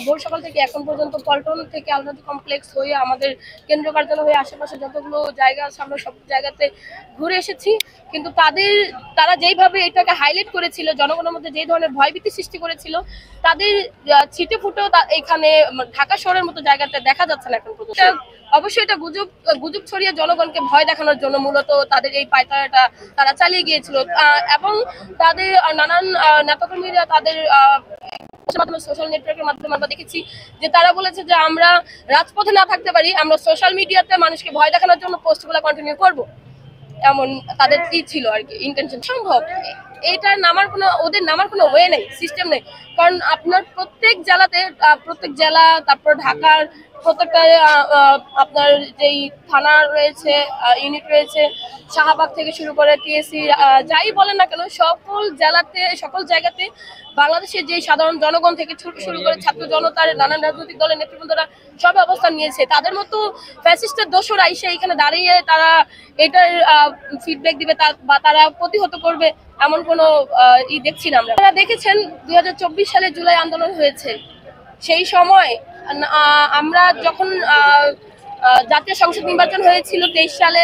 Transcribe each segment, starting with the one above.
ভোর সকাল থেকে এখন পর্যন্ত পল্টন থেকে আলনাদি কমপ্লেক্স হয়ে আমাদের কেন্দ্রীয় কার্যালয় হয়ে আশেপাশে যতগুলো জায়গা আছে আমরা সব জায়গাতে ঘুরে এসেছি। কিন্তু তারা যেইভাবে এটাকে হাইলাইট করেছিল, জনগণের মধ্যে যে ধরনের ভয়ভীতি সৃষ্টি করেছিল, তাদের ছিটে ফুটেও এখানে ঢাকা শহরের মতো জায়গাতে দেখা যাচ্ছে না এখন পর্যন্ত। অবশ্যই এটা গুজব ছড়িয়ে জনগণকে ভয় দেখানোর জন্য মূলত তাদের এই পায়তারাটা তারা চালিয়ে গিয়েছিল। এবং তাদের নানান নেতাকর্মীরা তাদের মাধ্যমে সোশ্যাল নেটওয়ার্কের মাধ্যমে আমরা দেখেছি যে তারা বলেছে যে আমরা রাজপথে না থাকতে পারি, আমরা সোশ্যাল মিডিয়াতে মানুষকে ভয় দেখানোর জন্য পোস্টগুলো কন্টিনিউ করব। এমন তাদের কি ছিল আর কি ইন্টেনশন। সম্ভব ওদের নামার কোনো ওয়ে নেই, সিস্টেম নেই। কারণ আপনার প্রত্যেক জেলা, তারপর ঢাকার প্রত্যেকটা আপনার যেই থানা রয়েছে, ইউনিট রয়েছে, শাহবাগ থেকে শুরু করে টিএসসি, যাই বলেন না কেন, সকল জায়গাতে বাংলাদেশের যে সাধারণ জনগণ থেকে শুরু করে ছাত্র জনতার নানান রাজনৈতিক দলের নেতৃবৃন্দরা সব অবস্থান নিয়েছে। তাদের মতো ফ্যাসিস্টের দোসররা এসে এখানে দাঁড়িয়ে তারা এটার ফিডব্যাক দিবে বা তারা প্রতিহত করবে এমন কোনো দেখছি না আমরা। আপনারা দেখেছেন 2024 সালে জুলাই আন্দোলন হয়েছে। সেই সময় আমরা যখন জাতীয় সংসদ নির্বাচন হয়েছিল 23 সালে,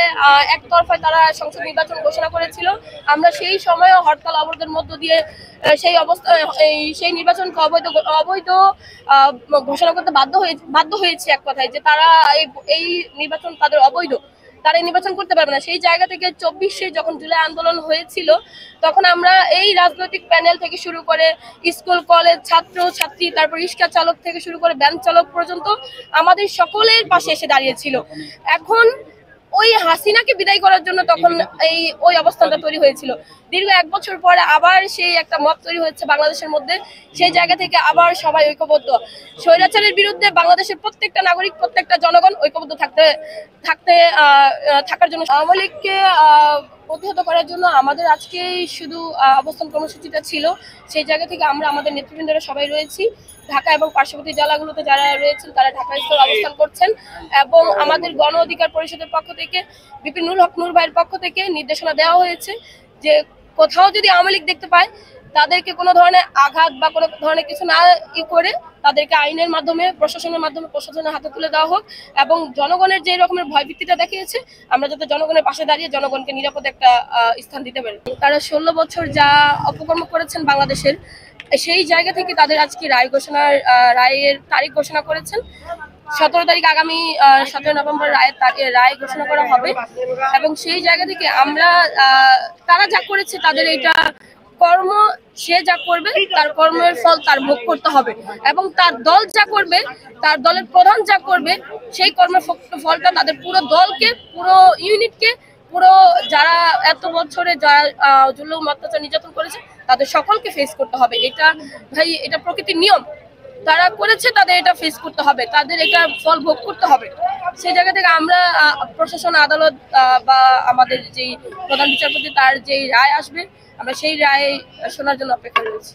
একতরফায় তারা সংসদ নির্বাচন ঘোষণা করেছিল। আমরা সেই সময় হরতাল অবরোধের মধ্য দিয়ে সেই নির্বাচনকে অবৈধ ঘোষণা করতে বাধ্য হয়েছে। এক কথায় যে তারা এই নির্বাচন তাদের অবৈধ, তারা নির্বাচন করতে পারবে না। সেই জায়গা থেকে 24-এ যখন জুলাই আন্দোলন হয়েছিল, তখন আমরা এই রাজনৈতিক প্যানেল থেকে শুরু করে স্কুল কলেজ ছাত্র ছাত্রী, তারপর রিক্সা চালক থেকে শুরু করে ভ্যান চালক পর্যন্ত আমাদের সকলের পাশে এসে দাঁড়িয়েছিল। এখন ওই হাসিনাকে বিদায় করার জন্য তখন ওই অবস্থানটা তৈরি হয়েছিল। দীর্ঘ 1 বছর পরে আবার সেই একটা মত তৈরি হয়েছে বাংলাদেশের মধ্যে। সেই জায়গা থেকে আবার সবাই ঐক্যবদ্ধ। স্বৈরাচারের বিরুদ্ধে বাংলাদেশের প্রত্যেকটা নাগরিক, প্রত্যেকটা জনগণ ঐক্যবদ্ধ থাকার জন্য আওয়ামী লীগকে প্রতিহত করার জন্য আমাদের আজকে শুধু অবস্থান কর্মসূচিটা ছিল। সেই জায়গা থেকে আমরা আমাদের নেতৃবৃন্দরা সবাই রয়েছি। ঢাকা এবং পার্শ্ববর্তী জেলাগুলোতে যারা রয়েছেন তারা ঢাকা স্থলে অবস্থান করছেন। এবং আমাদের গণ অধিকার পরিষদের পক্ষ থেকে বিপিনুল হক নূর ভাইয়ের পক্ষ থেকে নির্দেশনা দেওয়া হয়েছে যে কোথাও যদি আওয়ামী লীগ দেখতে পায়, তাদেরকে কোনো ধরনের আঘাত বা কোনো ধরনের কিছু না করে তাদেরকে আইনের মাধ্যমে, প্রশাসনের হাতে তুলে দেওয়া হোক। এবং জনগণের যে রকমের ভয়ভীতিটা দেখিয়েছে, আমরা যাতে জনগণের পাশে দাঁড়িয়ে জনগণকে নিরাপদ একটা স্থান দিতে পারি। তারা 16 বছর যা অপকর্ম করেছেন বাংলাদেশের, সেই জায়গা থেকে তাদের আজকে রায়ের তারিখ ঘোষণা করেছেন। 17 তারিখ, আগামী 17 নভেম্বর রায় ঘোষণা করা হবে। এবং সেই জায়গা থেকে আমরা তারা যা করেছে তাদের এটা কর্ম, সে যা করবে তার কর্মের ফল তার ভোগ করতে হবে। এবং তার দল যা করবে, তার দলের প্রধান যা করবে, সেই কর্মের ফলটা তাদের পুরো দলকে, পুরো ইউনিটকে, পুরো যারা এত বছরে যারা জুলুম অত্যাচার নির্যাতন করেছে তাদের সকলকে ফেস করতে হবে। এটা প্রকৃতির নিয়ম। তারা করেছে, তাদের এটা ফেস করতে হবে, তাদের এটা ফল ভোগ করতে হবে। সেই জায়গা থেকে আমরা প্রশাসন, আদালত বা আমাদের যেই প্রধান বিচারপতি তার যেই রায় আসবে, আমরা সেই রায় শোনার জন্য অপেক্ষা রয়েছি।